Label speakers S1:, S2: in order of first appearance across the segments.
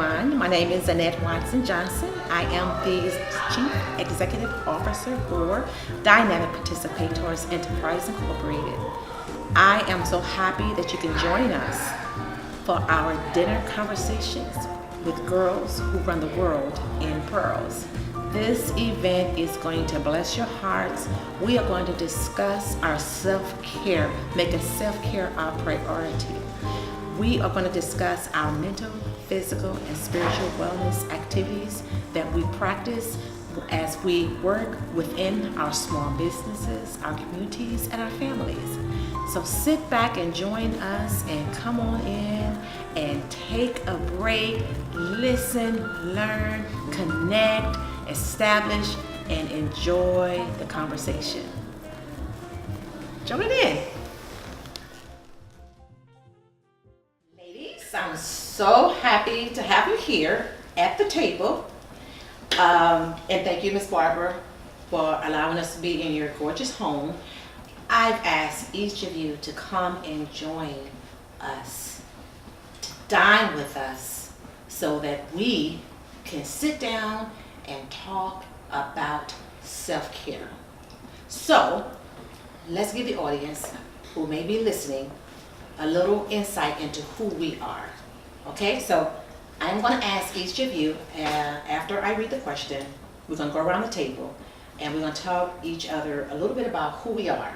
S1: everyone. My name is Annette Watson Johnson. I am the Chief Executive Officer for Dynamic Participators Enterprise Incorporated. I am so happy that you can join us for our dinner conversations with girls who run the world in pearls. This event is going to bless your hearts. We are going to discuss our self-care, making self-care our priority. We are going to discuss our mental, physical, and spiritual wellness activities that we practice as we work within our small businesses, our communities, and our families. So sit back and join us and come on in and take a break, listen, learn, connect, establish, and enjoy the conversation. Join in. Ladies, I'm so happy to have you here at the table. And thank you, Miss Barbara, for allowing us to be in your gorgeous home. I've asked each of you to come and join us, to dine with us, so that we can sit down and talk about self-care. So let's give the audience who may be listening a little insight into who we are. Okay, so I'm going to ask each of you, after I read the question, we're going to go around the table and we're going to tell each other a little bit about who we are.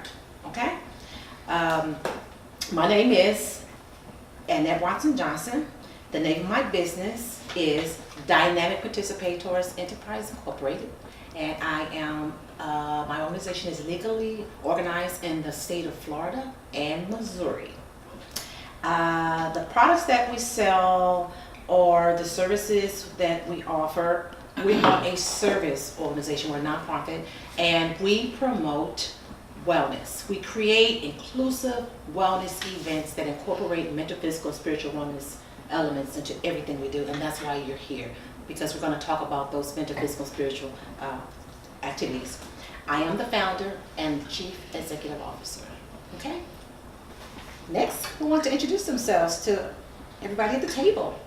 S1: Okay? My name is Annette Watson Johnson. The name of my business is Dynamic Participators Enterprise Incorporated, and I am my organization is legally organized in the state of Florida and Missouri. The products that we sell or the services that we offer, we are a service organization, we're a nonprofit, and we promote wellness. We create inclusive wellness events that incorporate mental, physical, spiritual wellness elements into everything we do, and that's why you're here, because we're going to talk about those mental, physical, spiritual activities. I am the founder and Chief Executive Officer. Okay? Next, who want to introduce themselves to everybody at the table?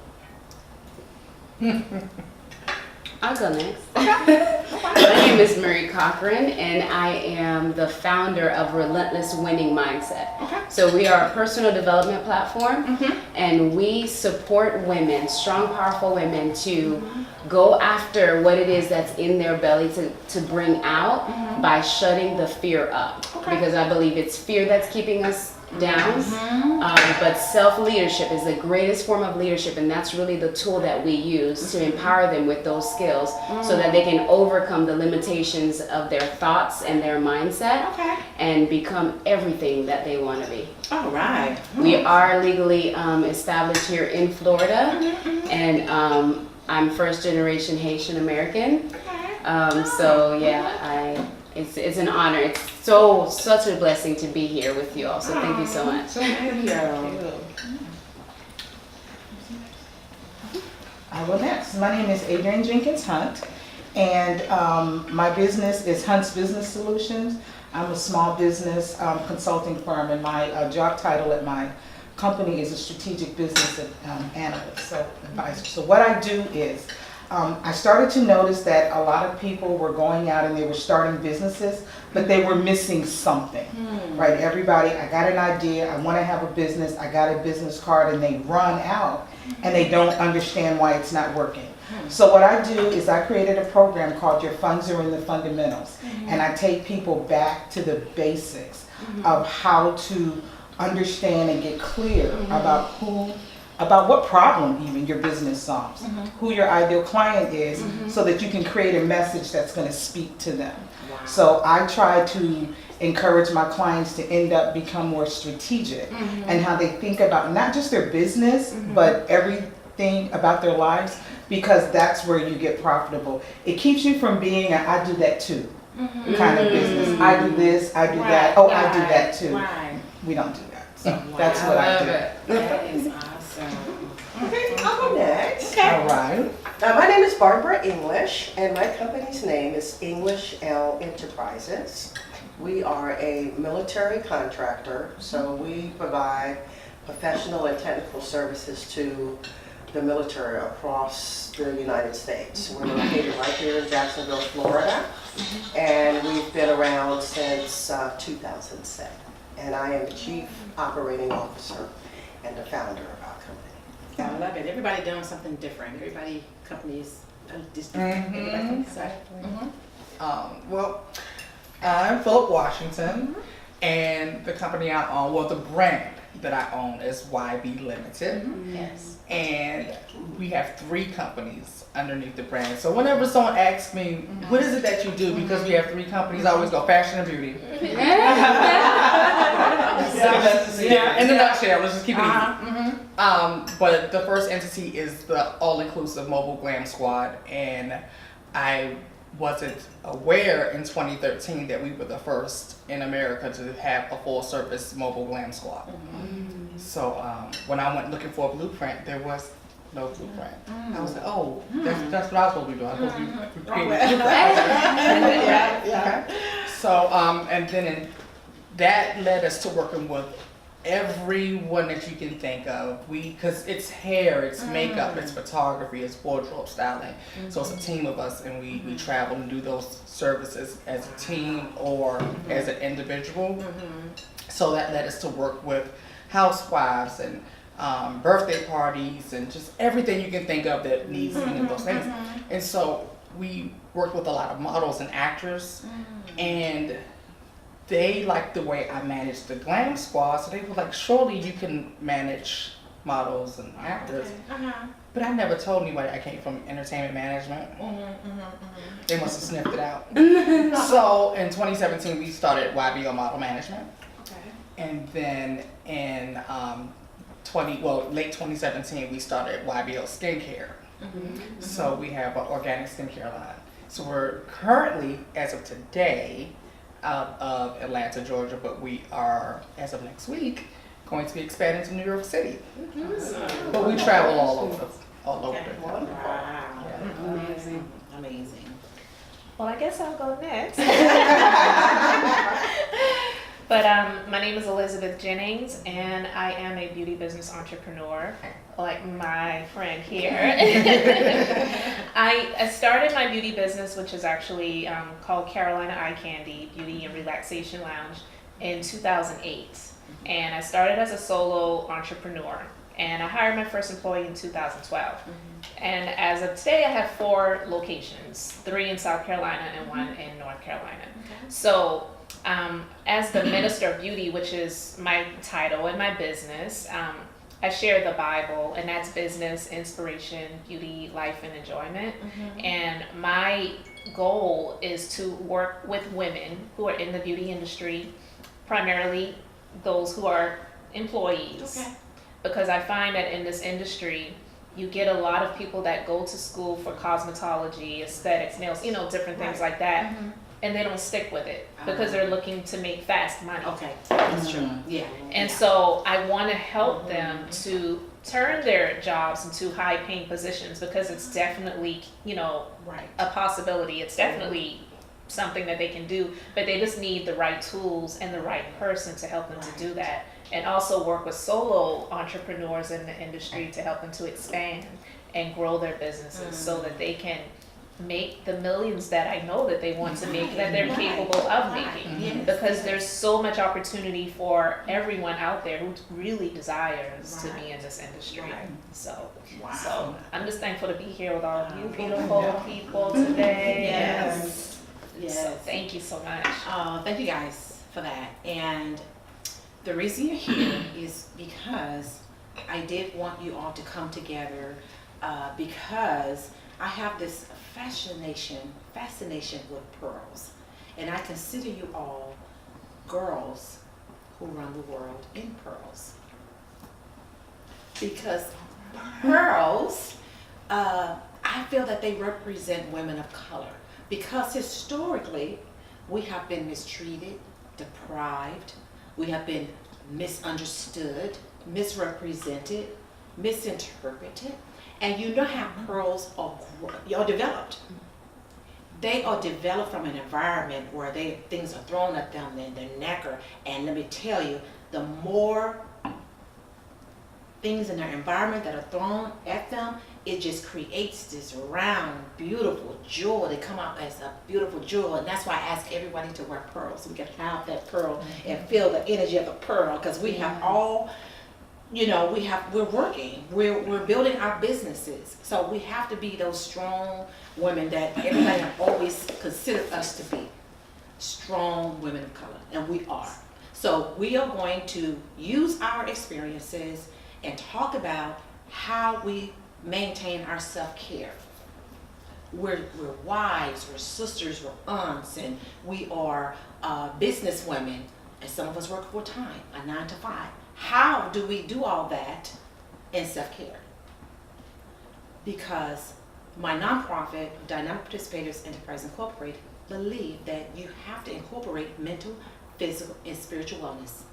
S2: I'll go next. My name is Marie Cochran, and I am the founder of Relentless Winning Mindset.
S1: Okay.
S2: So we are a personal development platform, and we support women, strong, powerful women, to go after what it is that's in their belly to bring out by shutting the fear up.
S1: Okay.
S2: Because I believe it's fear that's keeping us down, but self-leadership is the greatest form of leadership, and that's really the tool that we use to empower them with those skills so that they can overcome the limitations of their thoughts and their mindset and become everything that they want to be.
S1: All right.
S2: We are legally established here in Florida, and I'm first generation Haitian American. So yeah, it's an honor. It's such a blessing to be here with you all. So thank you so much.
S1: Thank you.
S3: I will next. My name is Adrienne Jenkins Hunt, and my business is Hunt's Business Solutions. I'm a small business consulting firm, and my job title at my company is a strategic business analyst, so advisor. So what I do is I started to notice that a lot of people were going out and they were starting businesses, but they were missing something, right? Everybody, I got an idea, I want to have a business, I got a business card, and they run out and they don't understand why it's not working. So what I do is I created a program called Your Funds Are in the Fundamentals, and I take people back to the basics of how to understand and get clear about what problem even your business solves, who your ideal client is, so that you can create a message that's going to speak to them. Wow. So I try to encourage my clients to end up become more strategic and how they think about not just their business, but everything about their lives, because that's where you get profitable. It keeps you from being an I do that too kind of business. I do this, I do that, oh, I do that too. We don't do that. So that's what I do.
S1: That is awesome.
S4: Okay, I'll go next.
S1: Okay.
S3: All right.
S4: My name is Barbara English, and my company's name is English L Enterprises. We are a military contractor, so we provide professional and technical services to the military across the United States. We're located right here in Jacksonville, Florida, and we've been around since 2007. And I am the Chief Operating Officer and the founder of our company.
S1: I love it. Everybody doing something different. Everybody, companies, different. Everybody
S5: Well, I'm Philip Washington, and the company I own, well, the brand that I own is YB Limited.
S2: Yes.
S5: And we have 3 companies underneath the brand. So whenever someone asks me, what is it that you do? Because we have 3 companies, I always go fashion and beauty. In a nutshell, let's just keep it easy. But the first entity is the all-inclusive mobile glam squad, and I wasn't aware in 2013 that we were the first in America to have a full-service mobile glam squad. So when I went looking for a blueprint, there was no blueprint. I was like, oh, that's what I was supposed to be doing. I was supposed to be creating a blueprint. So and then that led us to working with everyone that you can think of. Because it's hair, it's makeup, it's photography, it's wardrobe styling. So it's a team of us, and we travel and do those services as a team or as an individual. So that led us to work with housewives and birthday parties and just everything you can think of that needs any of those things. And so we worked with a lot of models and actors, and they liked the way I managed the glam squad, so they were like, surely you can manage models and actors. But I never told anybody I came from entertainment management. They must have sniffed it out. So in 2017, we started YBO Model Management. And then in late 2017, we started YBO Skincare. So we have an organic skincare line. So we're currently, as of today, out of Atlanta, Georgia, but we are, as of next week, going to be expanding to New York City. But we travel all over the country.
S1: Wow.
S2: Amazing.
S1: Amazing.
S6: Well, I guess I'll go next. But my name is Elizabeth Jennings, and I am a beauty business entrepreneur, like my friend here. I started my beauty business, which is actually called Carolina Eye Candy Beauty and Relaxation Lounge, in 2008. And I started as a solo entrepreneur, and I hired my first employee in 2012. And as of today, I have 4 locations, 3 in South Carolina and 1 in North Carolina. So as the Minister of Beauty, which is my title and my business, I share the Bible, and that's business, inspiration, beauty, life, and enjoyment. And my goal is to work with women who are in the beauty industry, primarily those who are employees. Because I find that in this industry, you get a lot of people that go to school for cosmetology, aesthetics, nails, different things like that. And they don't stick with it because they're looking to make fast money.
S1: Okay, that's true. Yeah.
S6: And so I want to help them to turn their jobs into high-paying positions, because it's definitely, a possibility. It's definitely something that they can do, but they just need the right tools and the right person to help them to do that. And also work with solo entrepreneurs in the industry to help them to expand and grow their businesses so that they can make the millions that I know that they want to make, that they're capable of making. Because there's so much opportunity for everyone out there who really desires to be in this industry. So I'm just thankful to be here with all of you beautiful people today.
S1: Yes.
S6: So thank you so much.
S1: Thank you guys for that. And the reason you're here is because I did want you all to come together because I have this fascination with pearls. And I consider you all girls who run the world in pearls. Because pearls, I feel that they represent women of color. Because historically, we have been mistreated, deprived, we have been misunderstood, misrepresented, misinterpreted. And you know how pearls are developed. They are developed from an environment where things are thrown at them in their neck. And let me tell you, the more things in their environment that are thrown at them, it just creates this round, beautiful jewel. They come out as a beautiful jewel, and that's why I ask everybody to wear pearls, so we can have that pearl and feel the energy of the pearl, because we have all, you know, we're working, we're building our businesses, so we have to be those strong women that everybody have always considered us to be, strong women of color, and we are. So we are going to use our experiences and talk about how we maintain our self-care. We're wives, we're sisters, we're aunts, and we are business women, and some of us work full time, a 9 to 5. How do we do all that in self-care? Because my nonprofit, Dynamic Participators Enterprise Incorporated, believe that you have to incorporate mental, physical, and spiritual wellness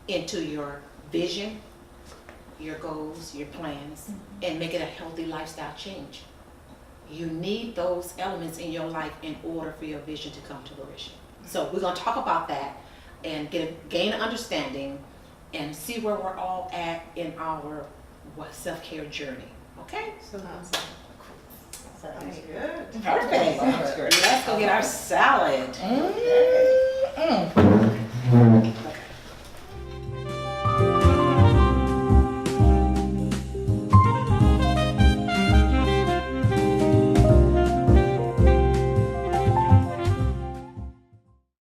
S1: into your vision, your goals, your plans, and make it a healthy lifestyle change. You need those elements in your life in order for your vision to come to fruition. So we're going to talk about that and gain an understanding and see where we're all at in our self-care journey. Okay?
S4: Sounds good.
S1: Perfect.
S5: Sounds great.
S1: Let's go get our salad.
S5: Mm.